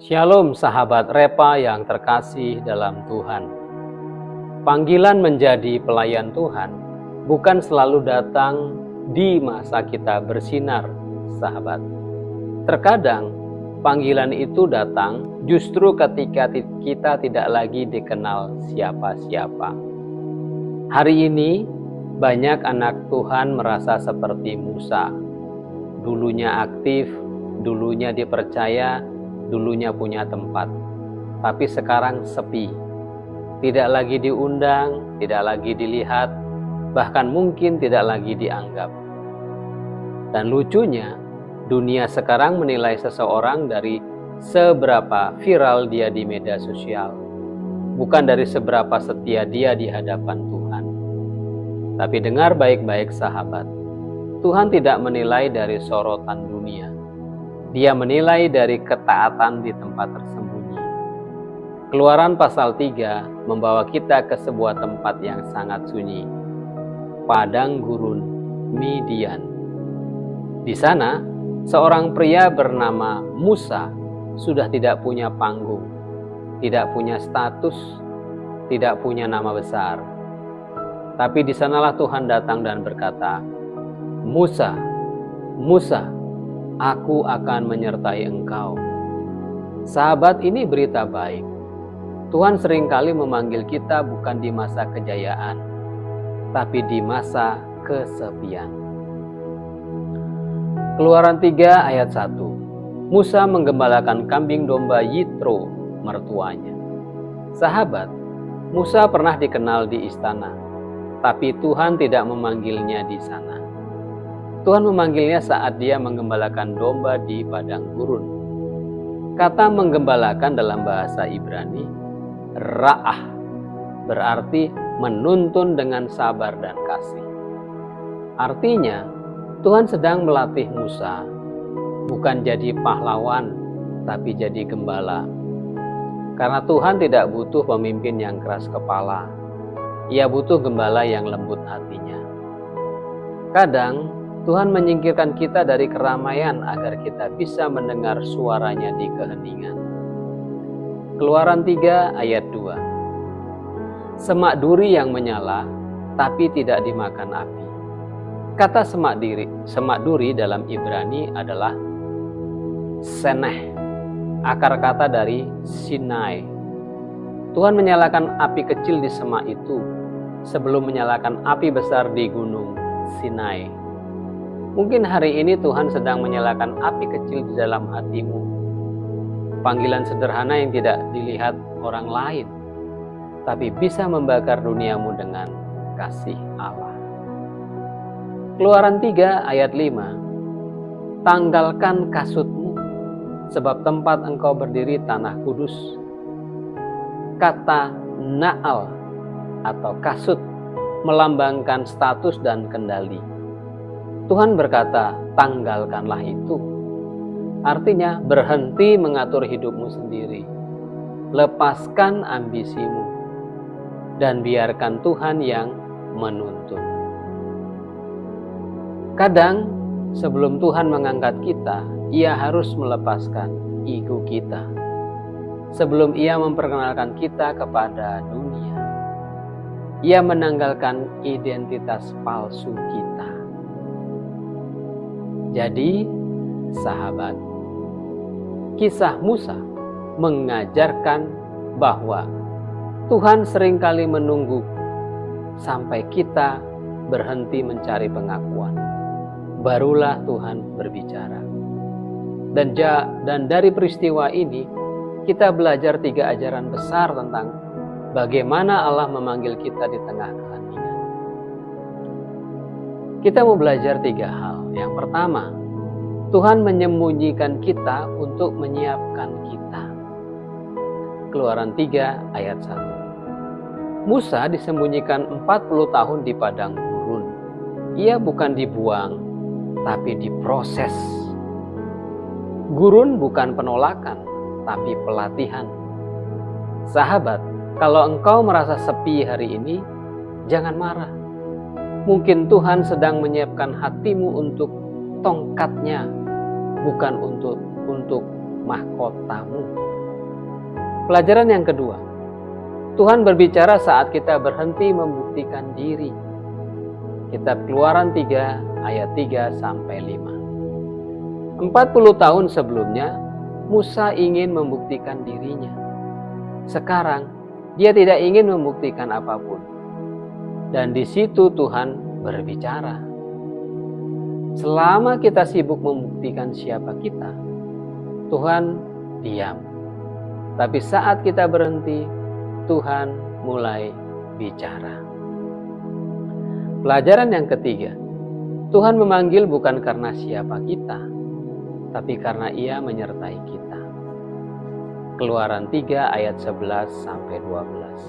Shalom sahabat Repa yang terkasih dalam Tuhan. Panggilan menjadi pelayan Tuhan bukan selalu datang di masa kita bersinar, sahabat. Terkadang panggilan itu datang justru ketika kita tidak lagi dikenal siapa-siapa. Hari ini banyak anak Tuhan merasa seperti Musa. Dulunya aktif, dulunya dipercaya, dulunya punya tempat, tapi sekarang sepi. Tidak lagi diundang, tidak lagi dilihat, bahkan mungkin tidak lagi dianggap. Dan lucunya, dunia sekarang menilai seseorang dari seberapa viral dia di media sosial, bukan dari seberapa setia dia di hadapan Tuhan. Tapi dengar baik-baik sahabat, Tuhan tidak menilai dari sorotan dunia. Dia menilai dari ketaatan di tempat tersembunyi. Keluaran pasal 3 membawa kita ke sebuah tempat yang sangat sunyi, padang gurun Midian. Di sana, seorang pria bernama Musa sudah tidak punya panggung, tidak punya status, tidak punya nama besar. Tapi di sanalah Tuhan datang dan berkata, "Musa, Musa, Aku akan menyertai engkau." Sahabat, ini berita baik. Tuhan seringkali memanggil kita bukan di masa kejayaan, tapi di masa kesepian. Keluaran 3 ayat 1. Musa menggembalakan kambing domba Yitro, mertuanya. Sahabat, Musa pernah dikenal di istana, tapi Tuhan tidak memanggilnya di sana. Tuhan memanggilnya saat dia menggembalakan domba di padang gurun. Kata menggembalakan dalam bahasa Ibrani, ra'ah, berarti menuntun dengan sabar dan kasih. Artinya, Tuhan sedang melatih Musa, bukan jadi pahlawan, tapi jadi gembala. Karena Tuhan tidak butuh pemimpin yang keras kepala, Ia butuh gembala yang lembut hatinya. Kadang, Tuhan menyingkirkan kita dari keramaian agar kita bisa mendengar suaranya di keheningan. Keluaran 3 ayat 2. Semak duri yang menyala, tapi tidak dimakan api. Kata semak duri dalam Ibrani adalah seneh, akar kata dari Sinai. Tuhan menyalakan api kecil di semak itu sebelum menyalakan api besar di gunung Sinai. Mungkin hari ini Tuhan sedang menyalakan api kecil di dalam hatimu. Panggilan sederhana yang tidak dilihat orang lain, tapi bisa membakar duniamu dengan kasih Allah. Keluaran 3 ayat 5. Tanggalkan kasutmu, sebab tempat engkau berdiri tanah kudus. Kata Naal atau kasut melambangkan status dan kendali. Tuhan berkata, tanggalkanlah itu. Artinya berhenti mengatur hidupmu sendiri. Lepaskan ambisimu. Dan biarkan Tuhan yang menuntun. Kadang sebelum Tuhan mengangkat kita, Ia harus melepaskan ego kita. Sebelum Ia memperkenalkan kita kepada dunia, Ia menanggalkan identitas palsu kita. Jadi, sahabat, kisah Musa mengajarkan bahwa Tuhan seringkali menunggu sampai kita berhenti mencari pengakuan. Barulah Tuhan berbicara. Dan dari peristiwa ini, kita belajar 3 ajaran besar tentang bagaimana Allah memanggil kita di tengah keheningan. Kita mau belajar 3 hal. Yang pertama, Tuhan menyembunyikan kita untuk menyiapkan kita. Keluaran 3 ayat 1. Musa disembunyikan 40 tahun di padang gurun. Ia bukan dibuang, tapi diproses. Gurun bukan penolakan, tapi pelatihan. Sahabat, kalau engkau merasa sepi hari ini, jangan marah. Mungkin Tuhan sedang menyiapkan hatimu untuk tongkatnya, bukan untuk mahkotamu. Pelajaran yang kedua, Tuhan berbicara saat kita berhenti membuktikan diri. Kitab Keluaran 3 ayat 3 sampai 5. 40 tahun sebelumnya, Musa ingin membuktikan dirinya. Sekarang, dia tidak ingin membuktikan apapun. Dan di situ Tuhan berbicara. Selama kita sibuk membuktikan siapa kita, Tuhan diam. Tapi saat kita berhenti, Tuhan mulai bicara. Pelajaran yang ketiga, Tuhan memanggil bukan karena siapa kita, tapi karena Ia menyertai kita. Keluaran 3 ayat 11 sampai 12.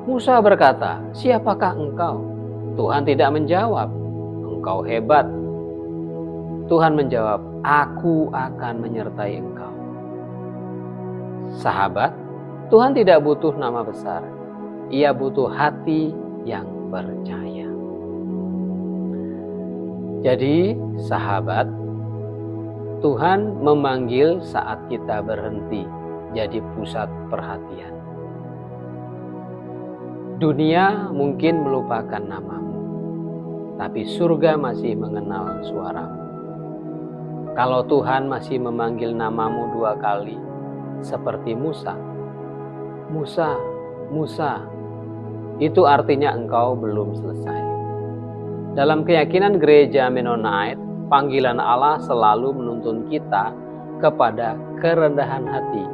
Musa berkata, "Siapakah engkau?" Tuhan tidak menjawab, "Engkau hebat." Tuhan menjawab, "Aku akan menyertai engkau." Sahabat, Tuhan tidak butuh nama besar. Ia butuh hati yang percaya. Jadi, sahabat, Tuhan memanggil saat kita berhenti jadi pusat perhatian. Dunia mungkin melupakan namamu, tapi surga masih mengenal suaramu. Kalau Tuhan masih memanggil namamu 2 kali, seperti Musa, "Musa, Musa," itu artinya engkau belum selesai. Dalam keyakinan gereja Mennonite, panggilan Allah selalu menuntun kita kepada kerendahan hati,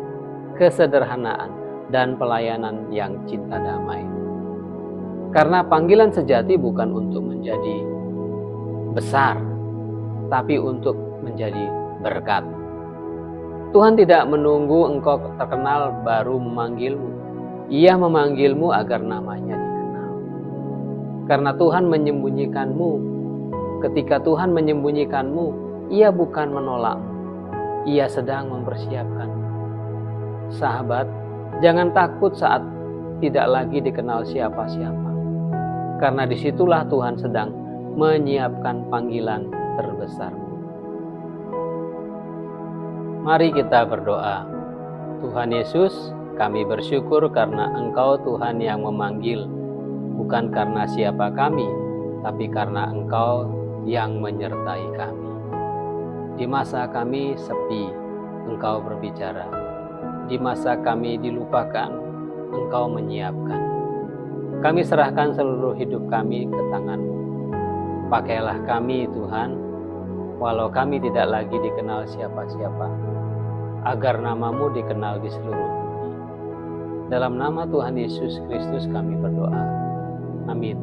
kesederhanaan, dan pelayanan yang cinta damai. Karena panggilan sejati bukan untuk menjadi besar, tapi untuk menjadi berkat. Tuhan tidak menunggu engkau terkenal baru memanggilmu. Ia memanggilmu agar namanya dikenal. Karena Tuhan menyembunyikanmu. Ketika Tuhan menyembunyikanmu, Ia bukan menolakmu. Ia sedang mempersiapkanmu. Sahabat, jangan takut saat tidak lagi dikenal siapa-siapa. Karena disitulah Tuhan sedang menyiapkan panggilan terbesarmu. Mari kita berdoa. Tuhan Yesus, kami bersyukur karena Engkau Tuhan yang memanggil, bukan karena siapa kami, tapi karena Engkau yang menyertai kami. Di masa kami sepi, Engkau berbicara. Di masa kami dilupakan, Engkau menyiapkan. Kami serahkan seluruh hidup kami ke tangan-Mu. Pakailah kami, Tuhan, walau kami tidak lagi dikenal siapa-siapa, agar nama-Mu dikenal di seluruh bumi. Dalam nama Tuhan Yesus Kristus kami berdoa. Amin.